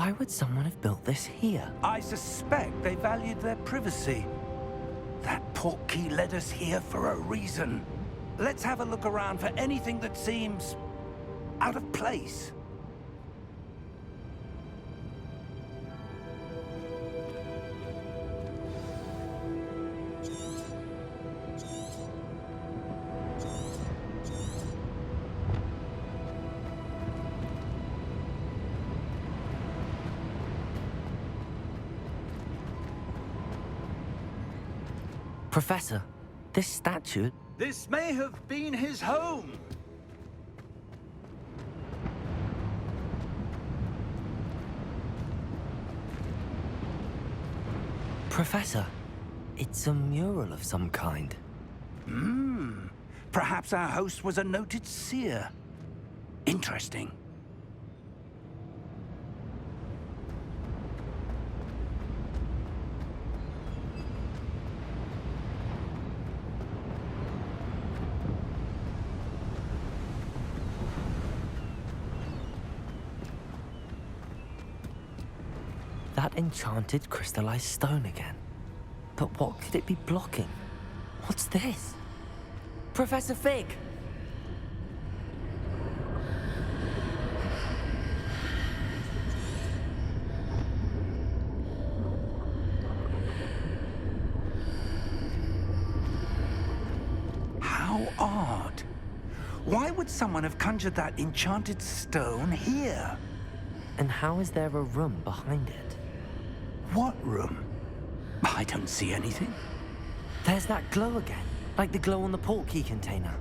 Why would someone have built this here? I suspect they valued their privacy. That portkey led us here for a reason. Let's have a look around for anything that seems out of place. Professor, this statue... This may have been his home. Professor, it's a mural of some kind. Perhaps our host was a noted seer. Interesting. That enchanted crystallized stone again. But what could it be blocking? What's this? Professor Fig! How odd. Why would someone have conjured that enchanted stone here? And how is there a room behind it? What room? I don't see anything. There's that glow again, like the glow on the portkey container.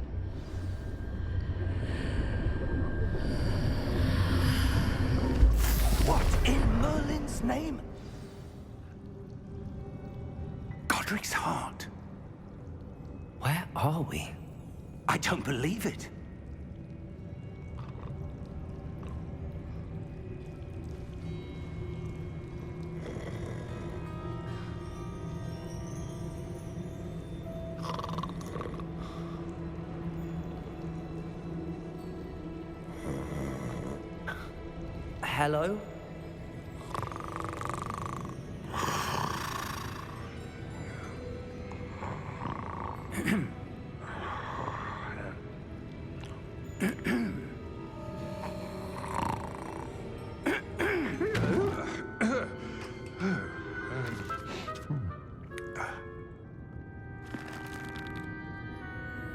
What in Merlin's name? Godric's heart. Where are we? I don't believe it. Hello?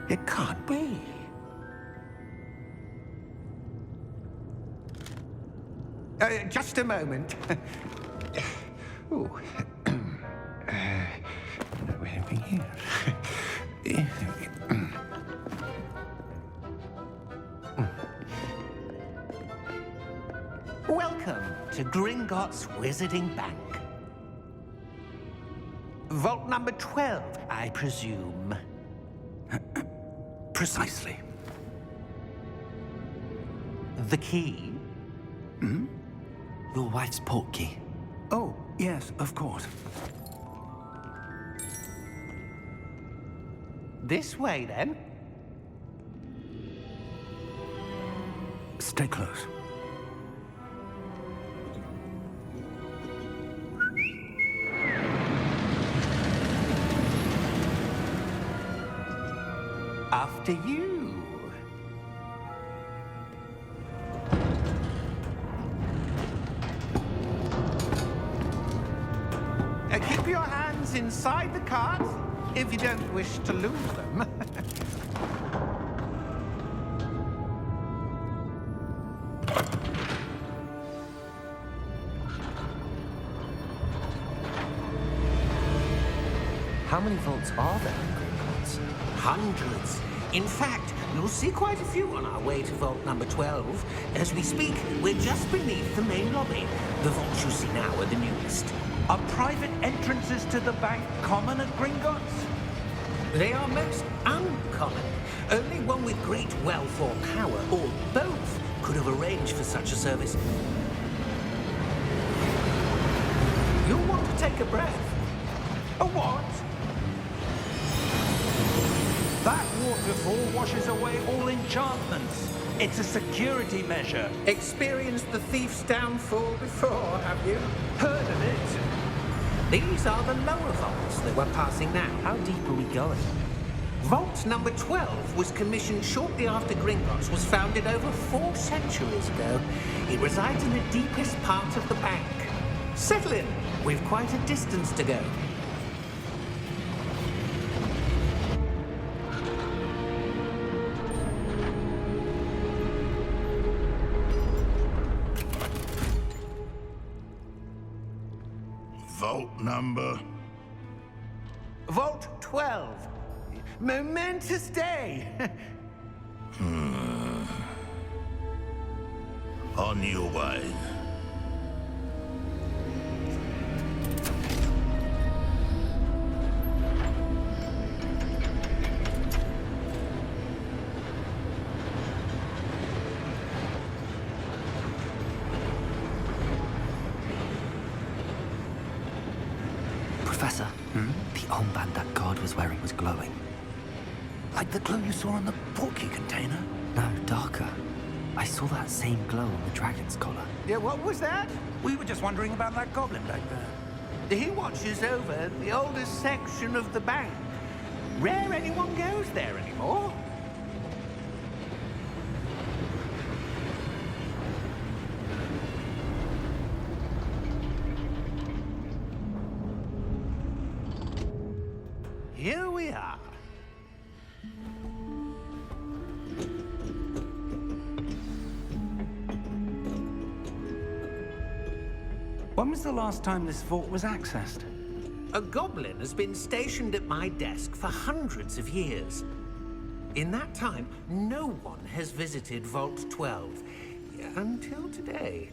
It can't be. Just a moment. Oh. Anything here? Welcome to Gringotts Wizarding Bank. Vault number 12, I presume. Precisely. The key? Your wife's portkey. Oh, yes, of course. This way, then. Stay close. After you. Keep your hands inside the cart if you don't wish to lose them. How many vaults are there in Gringotts? Hundreds. In fact, you'll see quite a few on our way to vault number 12. As we speak, we're just beneath the main lobby. The vaults you see now are the newest. Are private entrances to the bank common at Gringotts? They are most uncommon. Only one with great wealth or power, or both, could have arranged for such a service. You'll want to take a breath. A what? That waterfall washes away all enchantments. It's a security measure. Experienced the thief's downfall before, have you? Heard of it? These are the lower vaults that we're passing now. How deep are we going? Vault number 12 was commissioned shortly after Gringotts was founded over 4 centuries ago. It resides in the deepest part of the bank. Settle in. We've quite a distance to go. Vault number? Vault 12. Momentous day. On your way. Professor, the armband that guard was wearing was glowing. Like the glow you saw on the portkey container? No, darker. I saw that same glow on the dragon's collar. Yeah, what was that? We were just wondering about that goblin back there. He watches over the oldest section of the bank. Rare anyone goes there anymore. Here we are. When was the last time this vault was accessed? A goblin has been stationed at my desk for hundreds of years. In that time, no one has visited Vault 12 until today.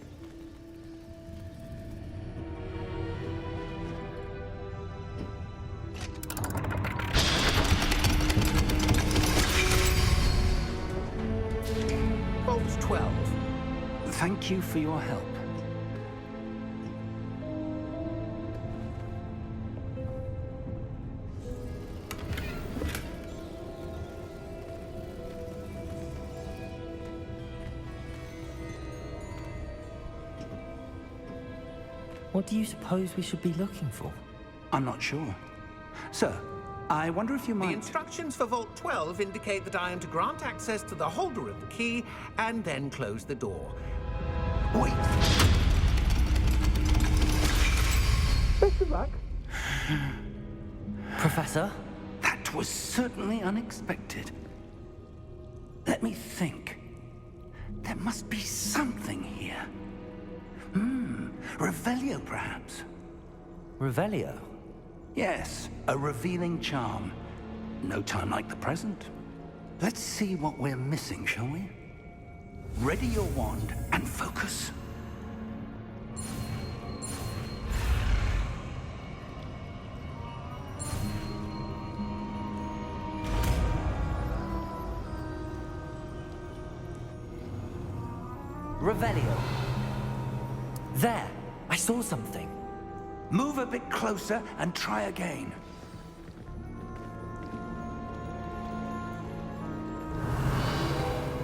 Vault 12. Thank you for your help. What do you suppose we should be looking for? I'm not sure. Sir, I wonder if you The might... instructions for Vault 12 indicate that I am to grant access to the holder of the key and then close the door. Wait! Best of luck. Professor? That was certainly unexpected. Let me think. There must be something here. Revelio, perhaps? Revelio? Yes, a revealing charm. No time like the present. Let's see what we're missing, shall we? Ready your wand and focus. Revelio. There! I saw something. Move a bit closer and try again.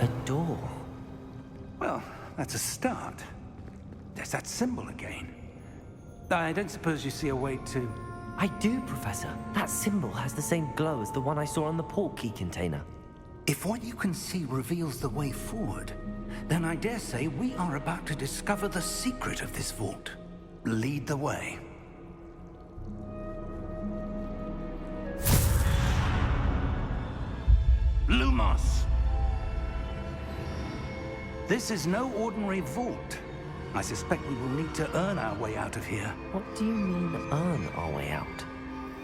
A door. Well, that's a start. There's that symbol again. I don't suppose you see a way to... I do, Professor. That symbol has the same glow as the one I saw on the portkey container. If what you can see reveals the way forward, then I dare say we are about to discover the secret of this vault. Lead the way. Lumos! This is no ordinary vault. I suspect we will need to earn our way out of here. What do you mean, earn our way out?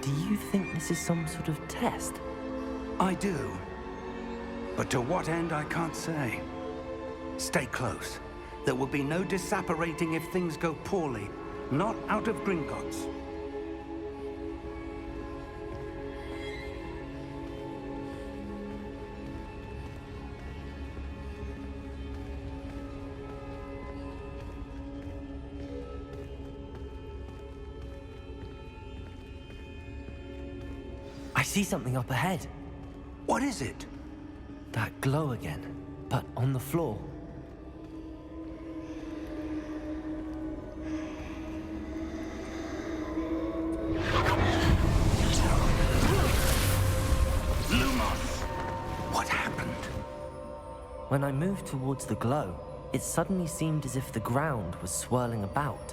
Do you think this is some sort of test? I do. But to what end, I can't say. Stay close. There will be no disapparating if things go poorly. Not out of Gringotts. I see something up ahead. What is it? That glow again. but on the floor. Lumos! What happened? When I moved towards the glow, it suddenly seemed as if the ground was swirling about.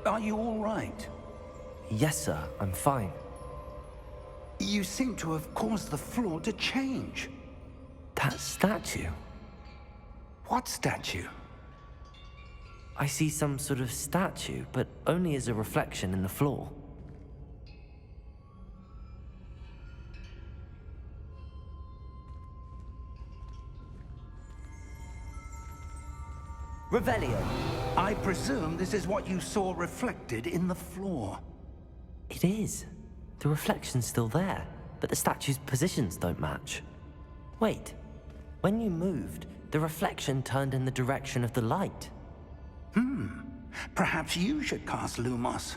Are you all right? Yes, sir, I'm fine. You seem to have caused the floor to change. That statue? What statue? I see some sort of statue, but only as a reflection in the floor. Revelio. I presume this is what you saw reflected in the floor. It is. The reflection's still there, but the statue's positions don't match. Wait. When you moved, the reflection turned in the direction of the light. Perhaps you should cast Lumos.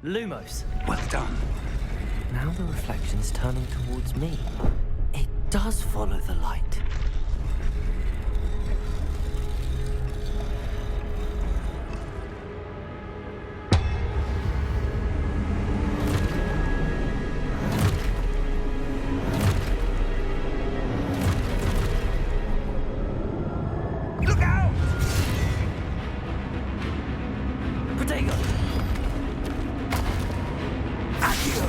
Lumos. Well done. Now the reflection's turning towards me. It does follow the light. Look out! Protego! Accio!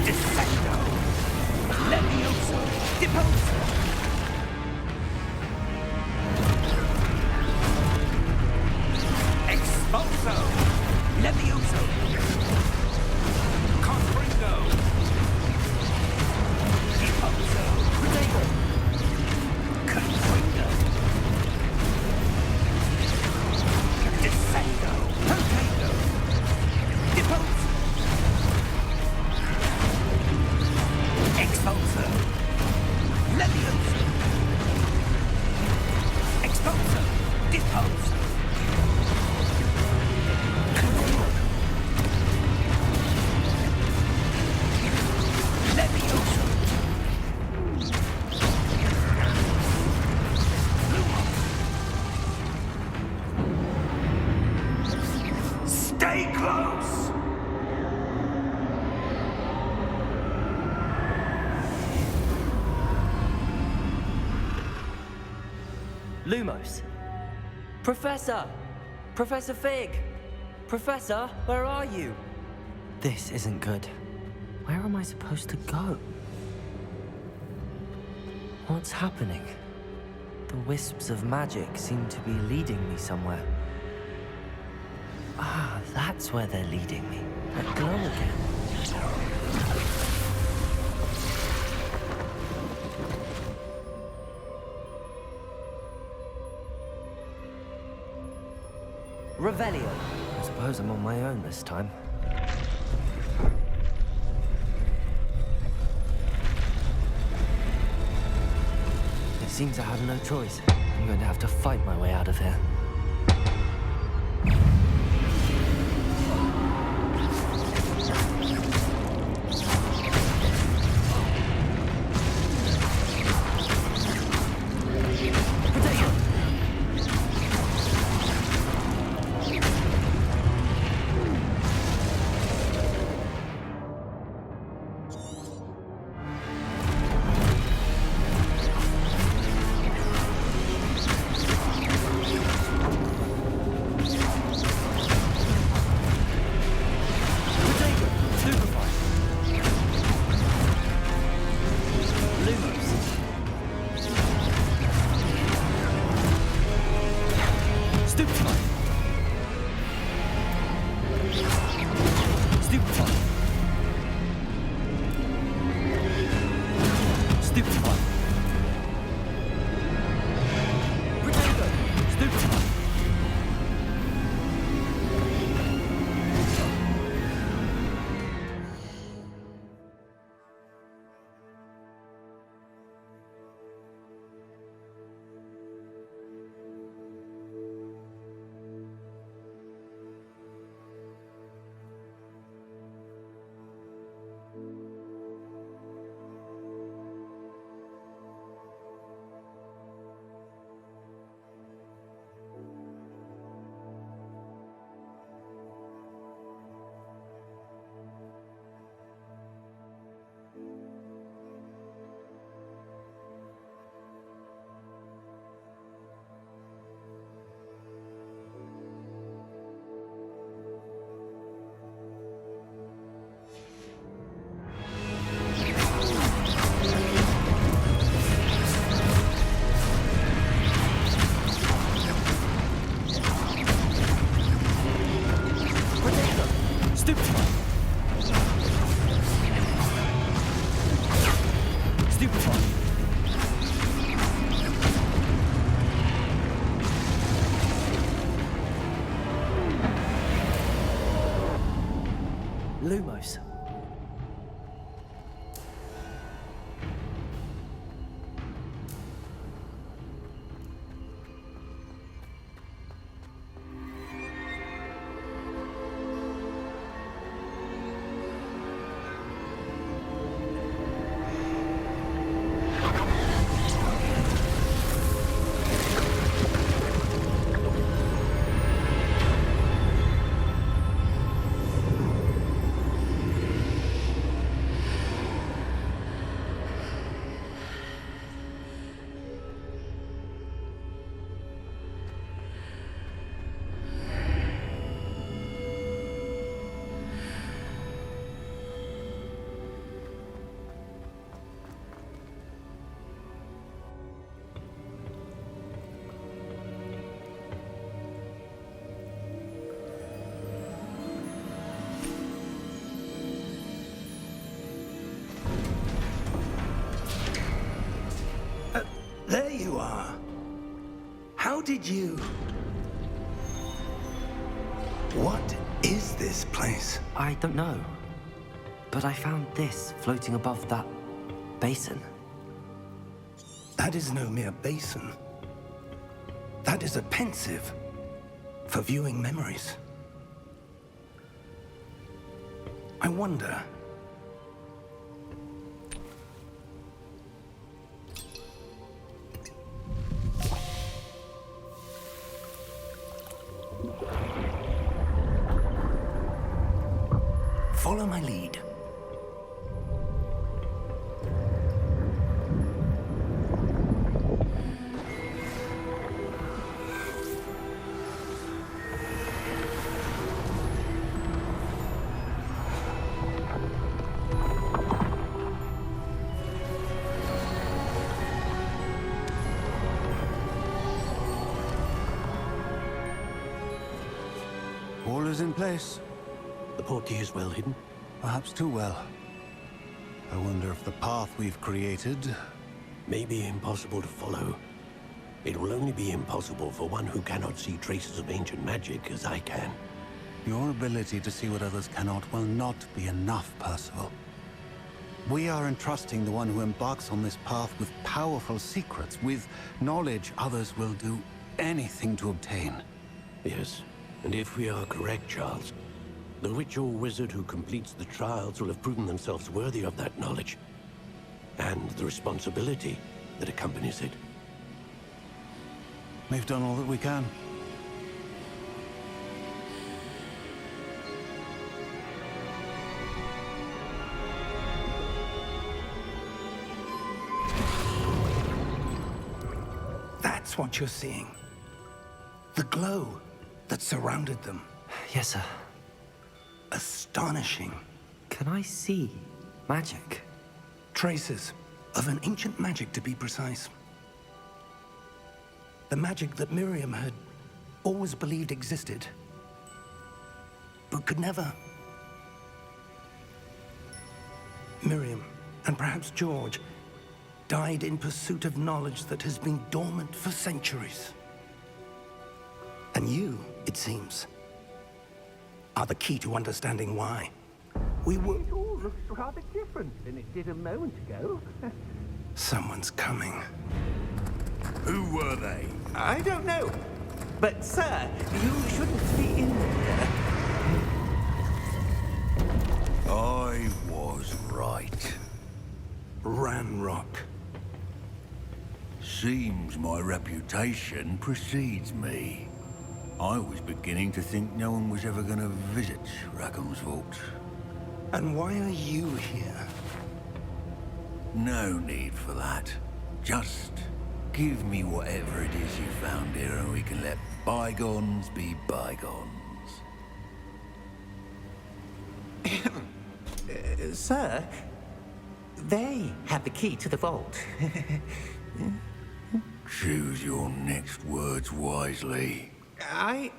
Descendo! Levioso! Deposo! Expulso! Levioso! Confringo! Deposo! Protego! Confringo! Descendo! Protego! Deposo! Expulso! Levioso! Expulso! Deposo! Levioso! Stay close! Lumos. Professor! Professor Fig! Professor, where are you? This isn't good. Where am I supposed to go? What's happening? The wisps of magic seem to be leading me somewhere. Ah, that's where they're leading me. That glow again. Revelio. I suppose I'm on my own this time. It seems I have no choice. I'm going to have to fight my way out of here. Lumos. There you are. How did you... What is this place? I don't know. But I found this floating above that basin. That is no mere basin. That is a pensive for viewing memories. I wonder... Follow my lead. All is in place. The portkey is well hidden. Perhaps too well. I wonder if the path we've created... May be impossible to follow. It will only be impossible for one who cannot see traces of ancient magic as I can. Your ability to see what others cannot will not be enough, Percival. We are entrusting the one who embarks on this path with powerful secrets, with knowledge others will do anything to obtain. Yes, and if we are correct, Charles, the witch or wizard who completes the trials will have proven themselves worthy of that knowledge, and the responsibility that accompanies it. We've done all that we can. That's what you're seeing. The glow that surrounded them. Yes, sir. Astonishing. Can I see magic? Traces of an ancient magic, to be precise. The magic that Miriam had always believed existed, but could never. Miriam, and perhaps George, died in pursuit of knowledge that has been dormant for centuries. And you, it seems, are the key to understanding why. We were... It all looks rather different than it did a moment ago. Someone's coming. Who were they? I don't know. But, sir, you shouldn't be in there. I was right. Ranrock. Seems my reputation precedes me. I was beginning to think no one was ever going to visit Rackham's vault. And why are you here? No need for that. Just give me whatever it is you found here and we can let bygones be bygones. Sir, they have the key to the vault. Choose your next words wisely. I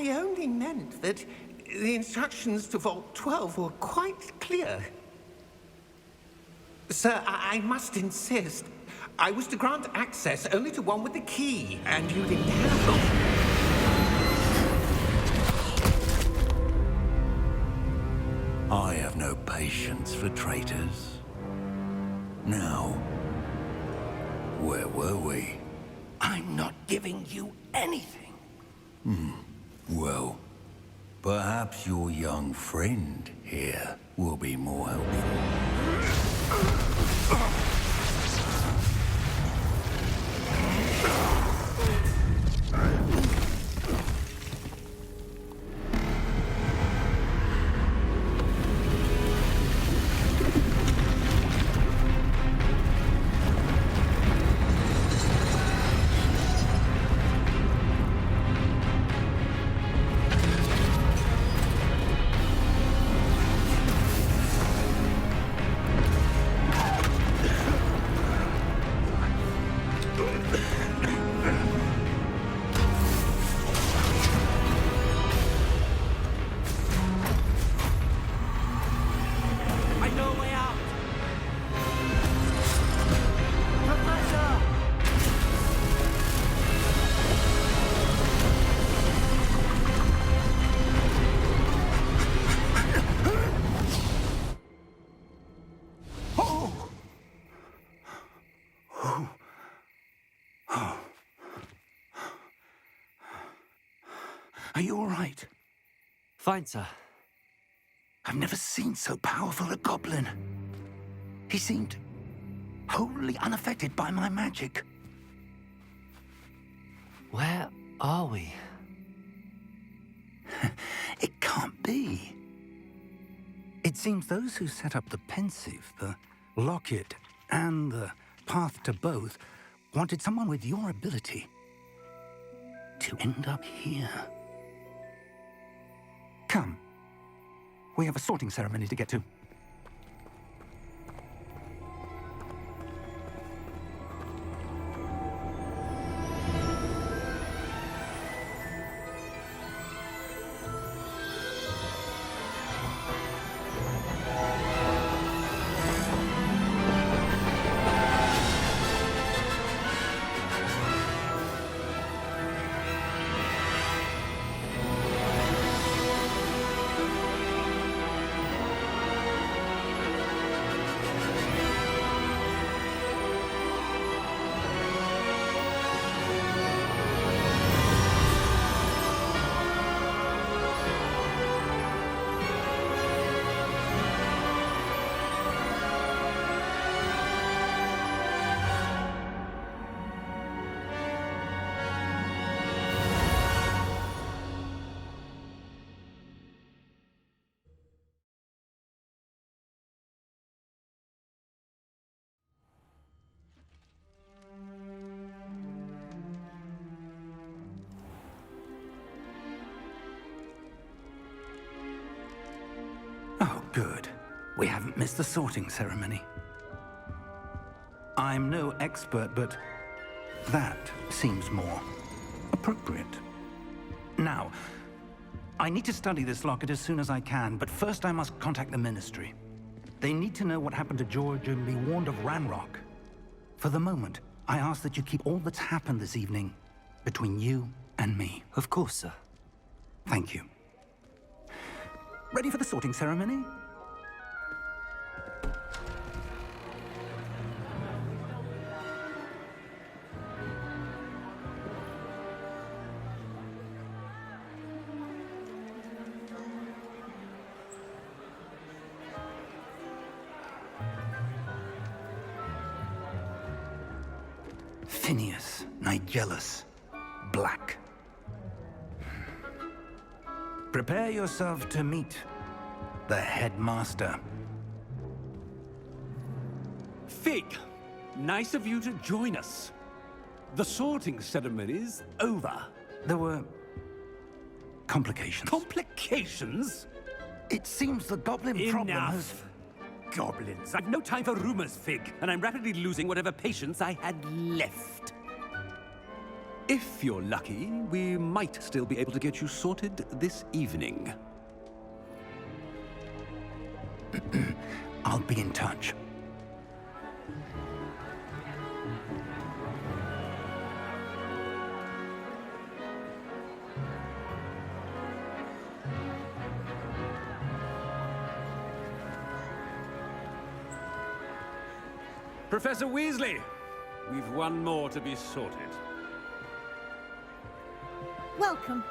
only meant that the instructions to Vault 12 were quite clear. Sir, I must insist. I was to grant access only to one with the key, and you didn't have them. patience for traitors. Now, where were we? I'm not giving you anything. Well, perhaps your young friend here will be more helpful. I know a way out! Professor! Are you all right? Fine, sir. I've never seen so powerful a goblin. He seemed wholly unaffected by my magic. Where are we? It can't be. It seems those who set up the pensive, the locket, and the path to both wanted someone with your ability to end up here. Come. We have a sorting ceremony to get to. Oh, good. We haven't missed the sorting ceremony. I'm no expert, but that seems more appropriate. Now, I need to study this locket as soon as I can, but first I must contact the Ministry. They need to know what happened to George and be warned of Ranrock. For the moment, I ask that you keep all that's happened this evening between you and me. Of course, sir. Thank you. Ready for the sorting ceremony? Phineas, Nigellus, Black. Prepare yourself to meet the headmaster. Fig, nice of you to join us. The sorting ceremony's over. There were complications. Complications? It seems the goblin problem has... Enough. Goblins. I've no time for rumors, Fig, and I'm rapidly losing whatever patience I had left. If you're lucky, we might still be able to get you sorted this evening. I'll be in touch. Professor Weasley, we've one more to be sorted. Welcome.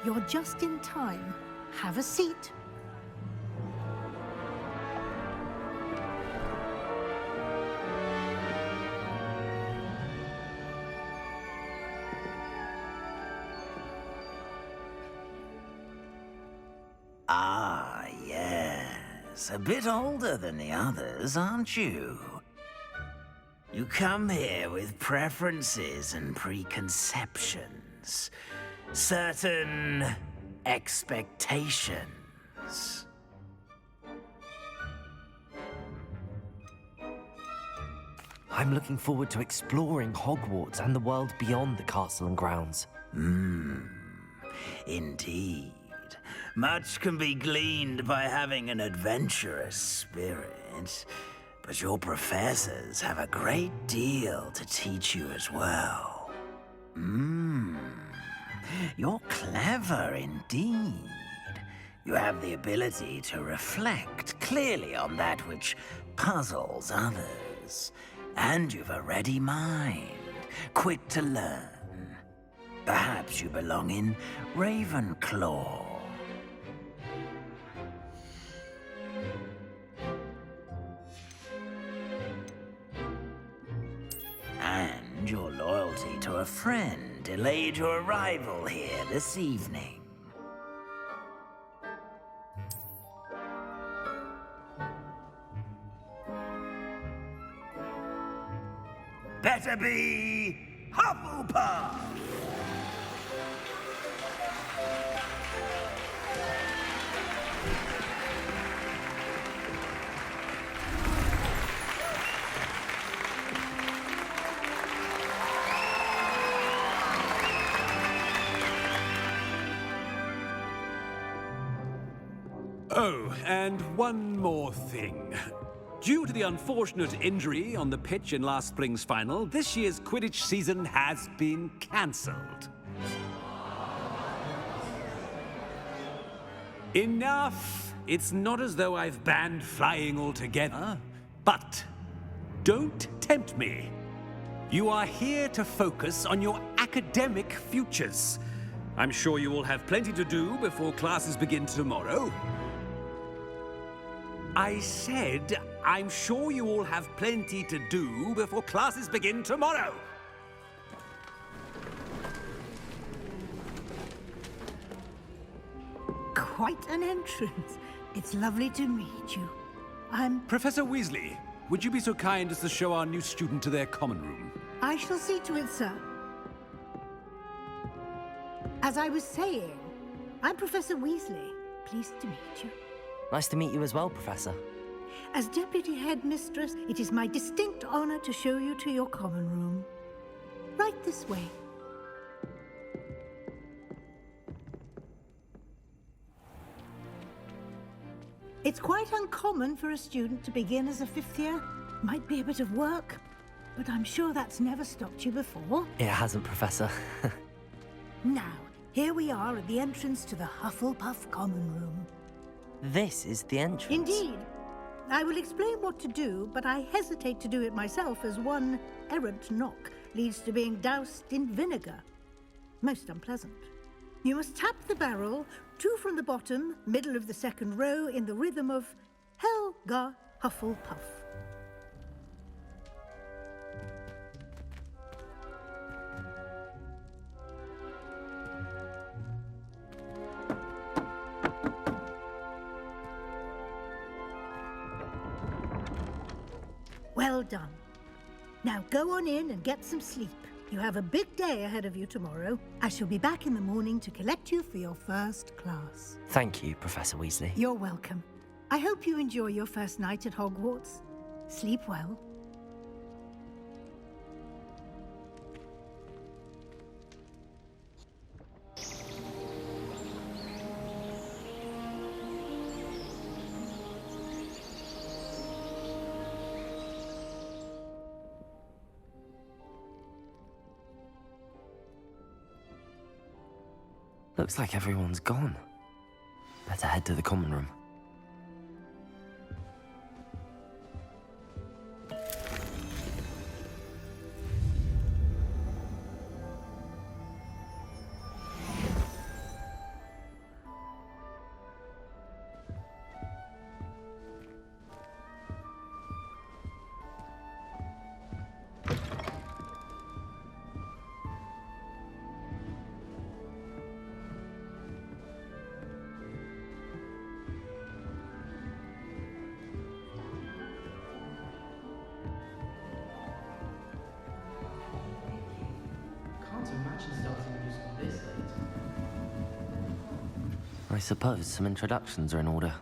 You're just in time. Have a seat. Ah, yes. A bit older than the others, aren't you? You come here with preferences and preconceptions. Certain expectations. I'm looking forward to exploring Hogwarts and the world beyond the castle and grounds. Indeed. Much can be gleaned by having an adventurous spirit, but your professors have a great deal to teach you as well. You're clever indeed. You have the ability to reflect clearly on that which puzzles others, and you've a ready mind, quick to learn. Perhaps you belong in Ravenclaw. And your loyalty to a friend delayed your arrival here this evening. Better be Hufflepuff! Oh, and one more thing. Due to the unfortunate injury on the pitch in last spring's final, this year's Quidditch season has been cancelled. Enough! It's not as though I've banned flying altogether, but don't tempt me. You are here to focus on your academic futures. I'm sure you will have plenty to do before classes begin tomorrow. I said, I'm sure you all have plenty to do before classes begin tomorrow. Quite an entrance. It's lovely to meet you. I'm... Professor Weasley, would you be so kind as to show our new student to their common room? I shall see to it, sir. As I was saying, I'm Professor Weasley. Pleased to meet you. Nice to meet you as well, Professor. As Deputy Headmistress, it is my distinct honor to show you to your common room. Right this way. It's quite uncommon for a student to begin as a fifth year. Might be a bit of work, but I'm sure that's never stopped you before. It hasn't, Professor. Now, here we are at the entrance to the Hufflepuff common room. This is the entrance. Indeed. I will explain what to do, but I hesitate to do it myself as one errant knock leads to being doused in vinegar. Most unpleasant. You must tap the barrel, 2 from the bottom, middle of the second row, in the rhythm of Helga Hufflepuff. Well done. Now go on in and get some sleep. You have a big day ahead of you tomorrow. I shall be back in the morning to collect you for your first class. Thank you, Professor Weasley. You're welcome. I hope you enjoy your first night at Hogwarts. Sleep well. Looks like everyone's gone. Better head to the common room. imagine starting music this late. I suppose some introductions are in order.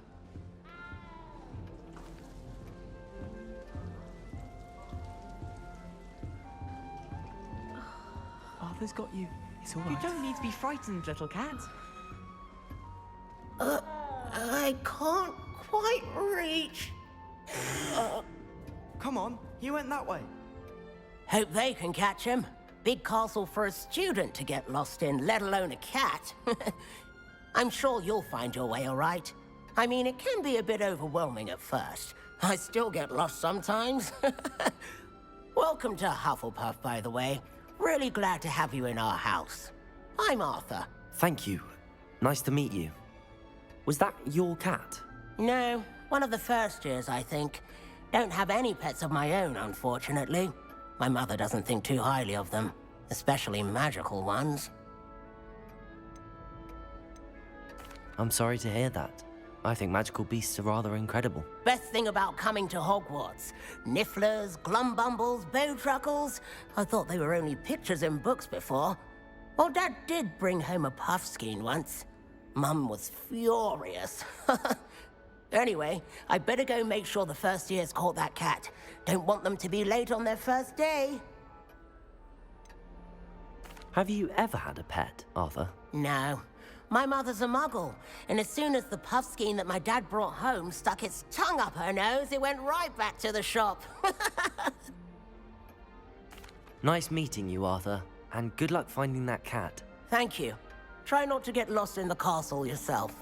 Arthur's got you. It's all right. You don't need to be frightened, little cat. I can't quite reach. Come on, he went that way. Hope they can catch him. Big castle for a student to get lost in, let alone a cat. I'm sure you'll find your way all right. I mean, it can be a bit overwhelming at first. I still get lost sometimes. Welcome to Hufflepuff, by the way. Really glad to have you in our house. I'm Arthur. Thank you. Nice to meet you. Was that your cat? No, one of the first years, I think. Don't have any pets of my own, unfortunately. My mother doesn't think too highly of them, especially magical ones. I'm sorry to hear that. I think magical beasts are rather incredible. Best thing about coming to Hogwarts. Nifflers, glumbumbles, bowtruckles. I thought they were only pictures in books before. Well, Dad did bring home a puffskein once. Mum was furious. Anyway, I better go make sure the first years caught that cat. Don't want them to be late on their first day. Have you ever had a pet, Arthur? No. My mother's a muggle, and as soon as the puffskein that my dad brought home stuck its tongue up her nose, it went right back to the shop. Nice meeting you, Arthur, and good luck finding that cat. Thank you. Try not to get lost in the castle yourself.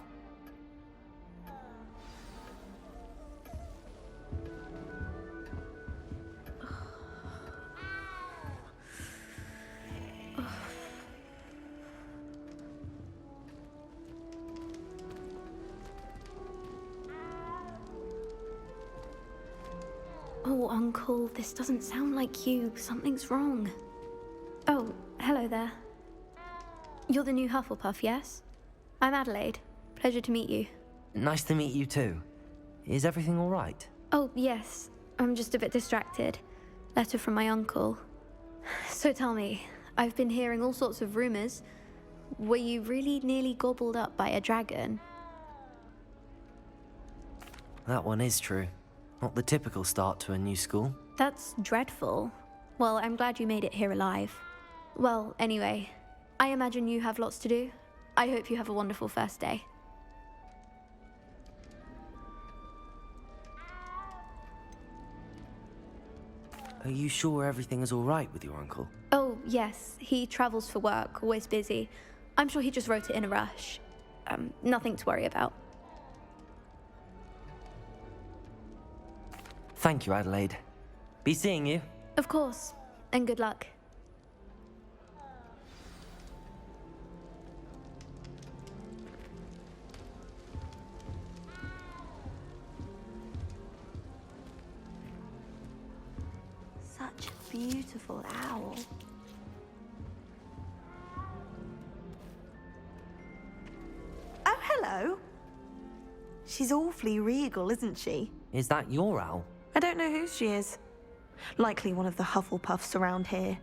Oh, Uncle, this doesn't sound like you. Something's wrong. Oh, hello there. You're the new Hufflepuff, yes? I'm Adelaide. Pleasure to meet you. Nice to meet you too. Is everything all right? Oh, yes. I'm just a bit distracted. Letter from my uncle. So tell me, I've been hearing all sorts of rumors. Were you really nearly gobbled up by a dragon? That one is true. Not the typical start to a new school. That's dreadful. Well, I'm glad you made it here alive. Well, anyway, I imagine you have lots to do. I hope you have a wonderful first day. Are you sure everything is all right with your uncle? Oh, yes. He travels for work, always busy. I'm sure he just wrote it in a rush. Nothing to worry about. Thank you, Adelaide. Be seeing you. Of course. And good luck. Such a beautiful owl. Oh, hello. She's awfully regal, isn't she? Is that your owl? I don't know whose she is. Likely one of the Hufflepuffs around here.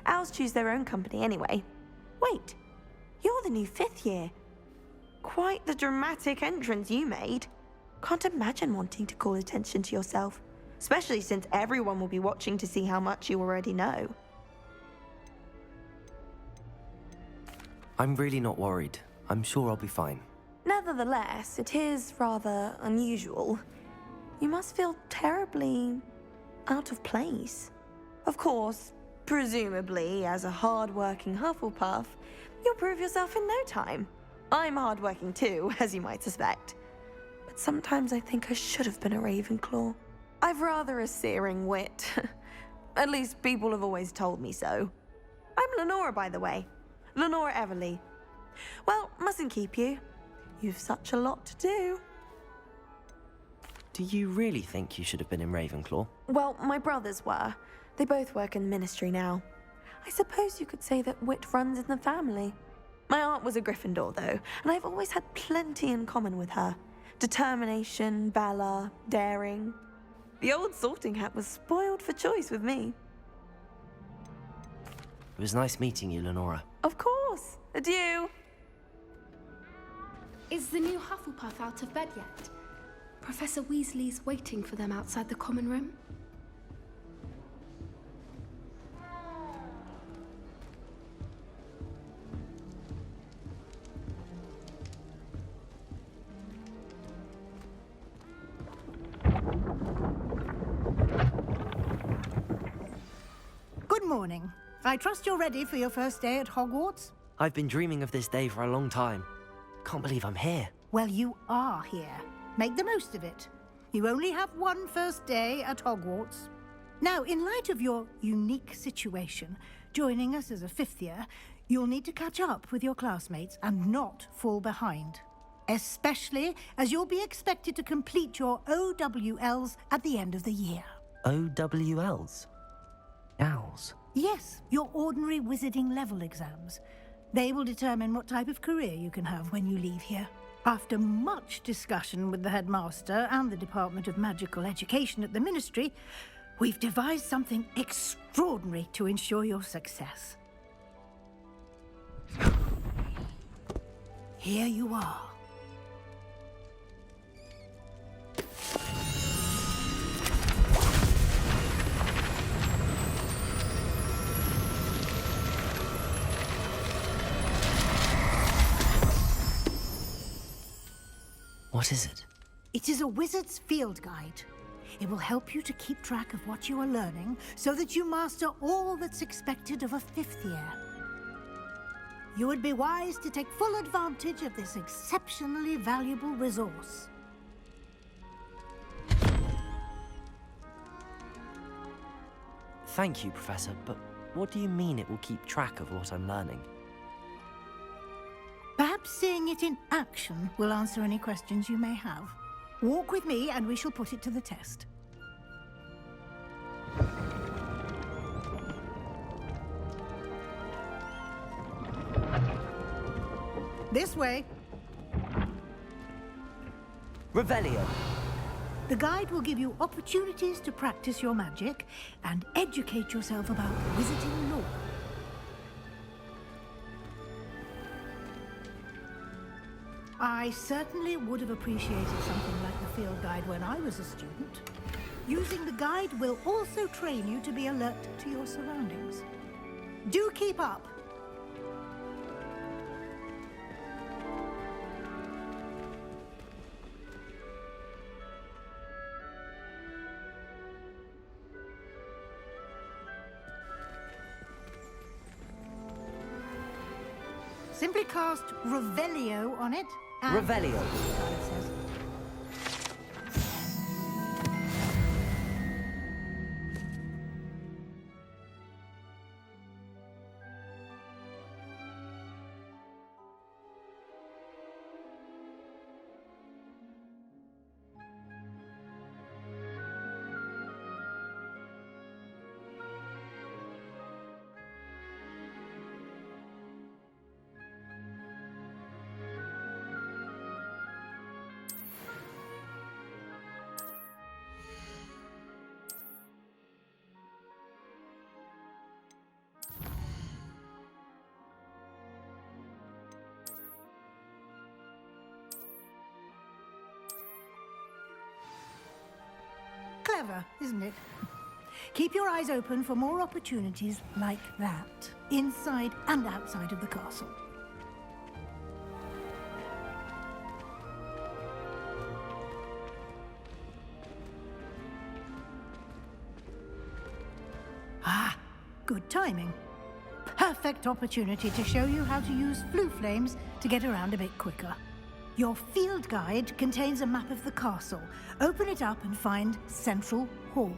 Owls choose their own company anyway. Wait, you're the new 5th year. Quite the dramatic entrance you made. Can't imagine wanting to call attention to yourself, especially since everyone will be watching to see how much you already know. I'm really not worried. I'm sure I'll be fine. Nevertheless, it is rather unusual. You must feel terribly out of place. Of course, presumably, as a hard-working Hufflepuff, you'll prove yourself in no time. I'm hard-working too, as you might suspect. But sometimes I think I should have been a Ravenclaw. I've rather a searing wit. At least people have always told me so. I'm Lenora, by the way. Lenora Everly. Well, mustn't keep you. You've such a lot to do. Do you really think you should have been in Ravenclaw? Well, my brothers were. They both work in the ministry now. I suppose you could say that wit runs in the family. My aunt was a Gryffindor, though, and I've always had plenty in common with her. Determination, valor, daring. The old sorting hat was spoiled for choice with me. It was nice meeting you, Lenora. Of course. Adieu. Is the new Hufflepuff out of bed yet? Professor Weasley's waiting for them outside the common room. Good morning. I trust you're ready for your first day at Hogwarts? I've been dreaming of this day for a long time. Can't believe I'm here. Well, you are here. Make the most of it. You only have one first day at Hogwarts. Now, in light of your unique situation, joining us as a fifth year, you'll need to catch up with your classmates and not fall behind. Especially as you'll be expected to complete your OWLs at the end of the year. OWLs? Owls? Yes, your ordinary wizarding level exams. They will determine what type of career you can have when you leave here. After much discussion with the headmaster and the Department of Magical Education at the Ministry, we've devised something extraordinary to ensure your success. Here you are. What is it? It is a wizard's field guide. It will help you to keep track of what you are learning so that you master all that's expected of a fifth year. You would be wise to take full advantage of this exceptionally valuable resource. Thank you, Professor, but what do you mean it will keep track of what I'm learning? Perhaps seeing it in action will answer any questions you may have. Walk with me and we shall put it to the test. This way. Revelio. The guide will give you opportunities to practice your magic and educate yourself about wizarding lore. I certainly would have appreciated something like the field guide when I was a student. Using the guide will also train you to be alert to your surroundings. Do keep up. Simply cast Revelio on it. Revelio. It says. Clever, isn't it? Keep your eyes open for more opportunities like that, inside and outside of the castle. Ah, good timing. Perfect opportunity to show you how to use flue flames to get around a bit quicker. Your field guide contains a map of the castle. Open it up and find Central Hall.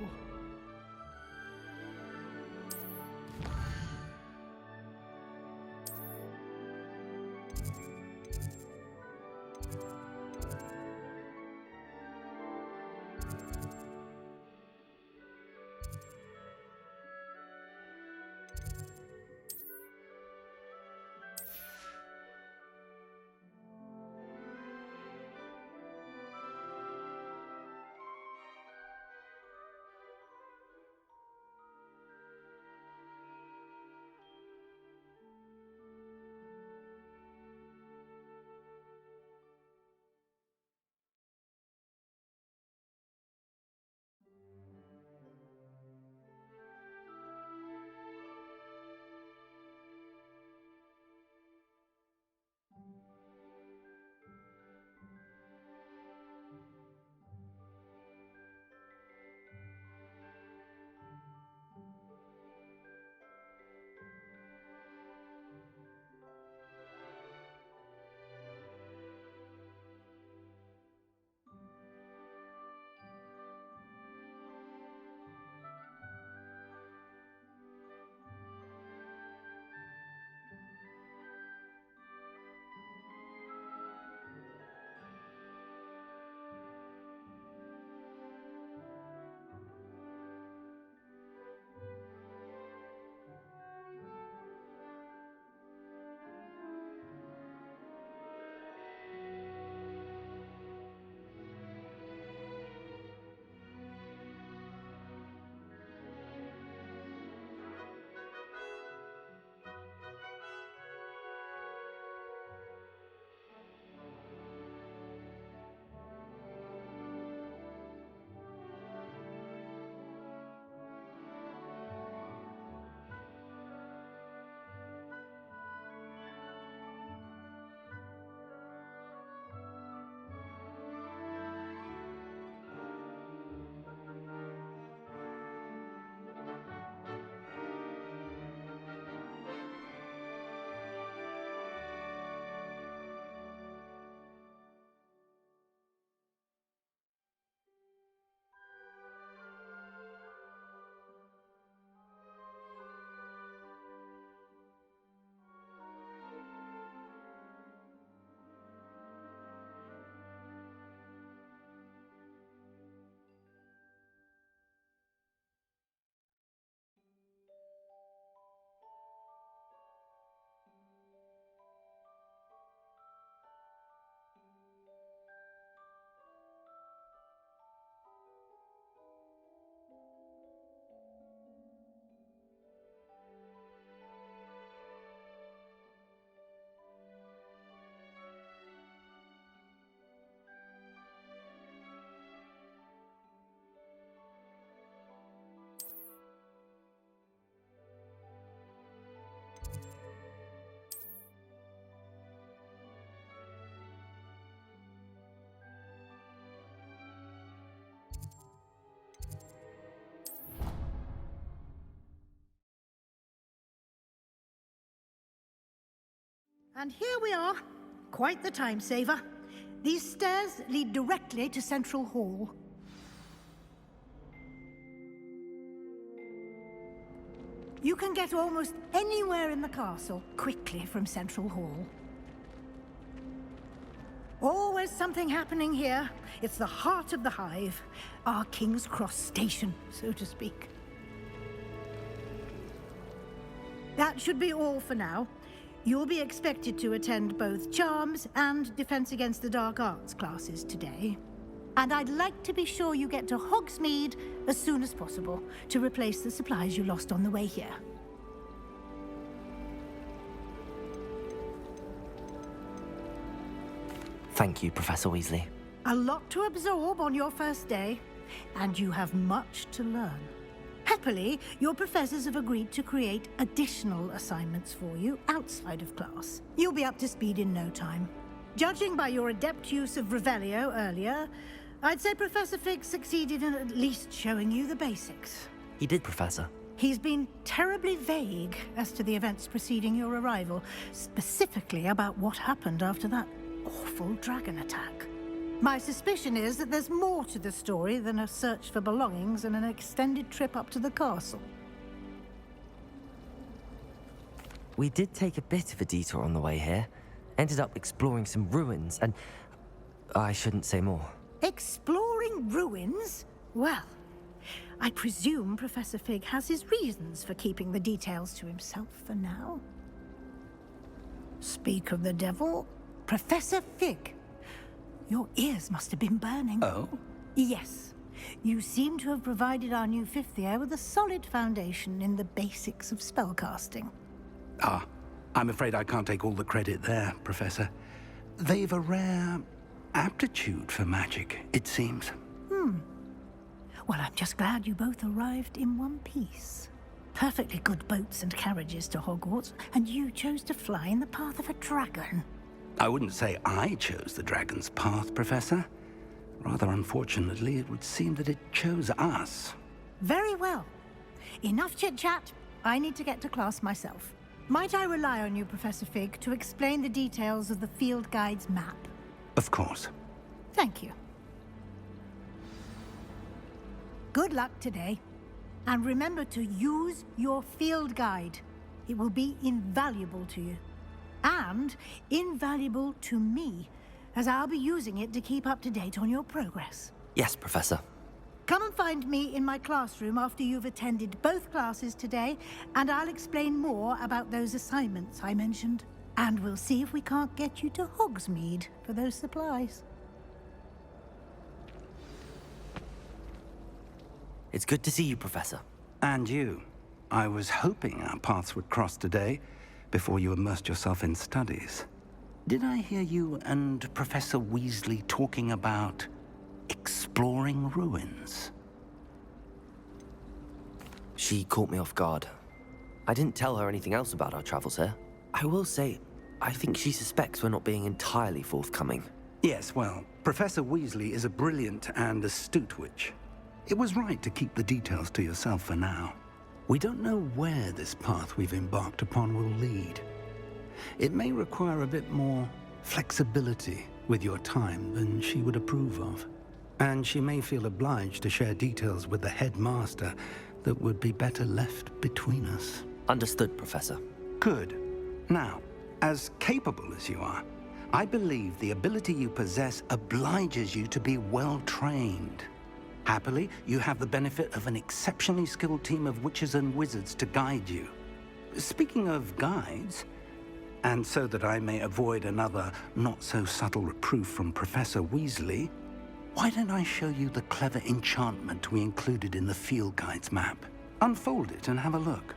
And here we are. Quite the time saver. These stairs lead directly to Central Hall. You can get almost anywhere in the castle quickly from Central Hall. Always something happening here. It's the heart of the Hive, our King's Cross station, so to speak. That should be all for now. You'll be expected to attend both Charms and Defense Against the Dark Arts classes today. And I'd like to be sure you get to Hogsmeade as soon as possible to replace the supplies you lost on the way here. Thank you, Professor Weasley. A lot to absorb on your first day, and you have much to learn. Happily, your professors have agreed to create additional assignments for you outside of class. You'll be up to speed in no time. Judging by your adept use of Revelio earlier, I'd say Professor Fig succeeded in at least showing you the basics. He did, Professor. He's been terribly vague as to the events preceding your arrival, specifically about what happened after that awful dragon attack. My suspicion is that there's more to the story than a search for belongings and an extended trip up to the castle. We did take a bit of a detour on the way here. Ended up exploring some ruins, and I shouldn't say more. Exploring ruins? Well, I presume Professor Fig has his reasons for keeping the details to himself for now. Speak of the devil, Professor Fig. Your ears must have been burning. Oh? Yes. You seem to have provided our new fifth year with a solid foundation in the basics of spellcasting. Ah, I'm afraid I can't take all the credit there, Professor. They've a rare aptitude for magic, it seems. Well, I'm just glad you both arrived in one piece. Perfectly good boats and carriages to Hogwarts, and you chose to fly in the path of a dragon. I wouldn't say I chose the dragon's path, Professor. Rather unfortunately, it would seem that it chose us. Very well. Enough chit-chat. I need to get to class myself. Might I rely on you, Professor Fig, to explain the details of the field guide's map? Of course. Thank you. Good luck today. And remember to use your field guide. It will be invaluable to you. And invaluable to me, as I'll be using it to keep up to date on your progress. Yes, Professor. Come and find me in my classroom after you've attended both classes today, and I'll explain more about those assignments I mentioned. And we'll see if we can't get you to Hogsmeade for those supplies. It's good to see you, Professor. And you. I was hoping our paths would cross today, before you immersed yourself in studies. Did I hear you and Professor Weasley talking about exploring ruins? She caught me off guard. I didn't tell her anything else about our travels here. I will say, I think she suspects we're not being entirely forthcoming. Yes, well, Professor Weasley is a brilliant and astute witch. It was right to keep the details to yourself for now. We don't know where this path we've embarked upon will lead. It may require a bit more flexibility with your time than she would approve of. And she may feel obliged to share details with the headmaster that would be better left between us. Understood, Professor. Good. Now, as capable as you are, I believe the ability you possess obliges you to be well-trained. Happily, you have the benefit of an exceptionally skilled team of witches and wizards to guide you. Speaking of guides, and so that I may avoid another not-so-subtle reproof from Professor Weasley, why don't I show you the clever enchantment we included in the field guide's map? Unfold it and have a look.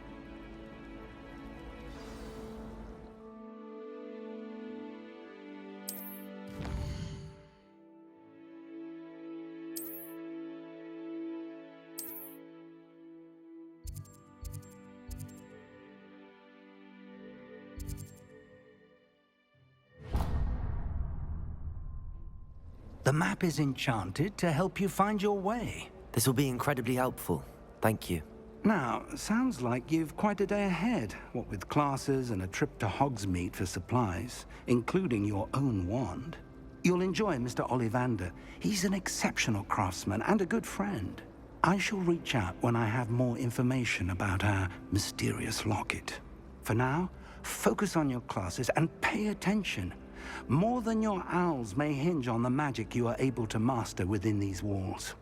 The map is enchanted to help you find your way. This will be incredibly helpful. Thank you. Now, sounds like you've quite a day ahead, what with classes and a trip to Hogsmeade for supplies, including your own wand. You'll enjoy Mr. Ollivander. He's an exceptional craftsman and a good friend. I shall reach out when I have more information about our mysterious locket. For now, focus on your classes and pay attention. More than your owls may hinge on the magic you are able to master within these walls.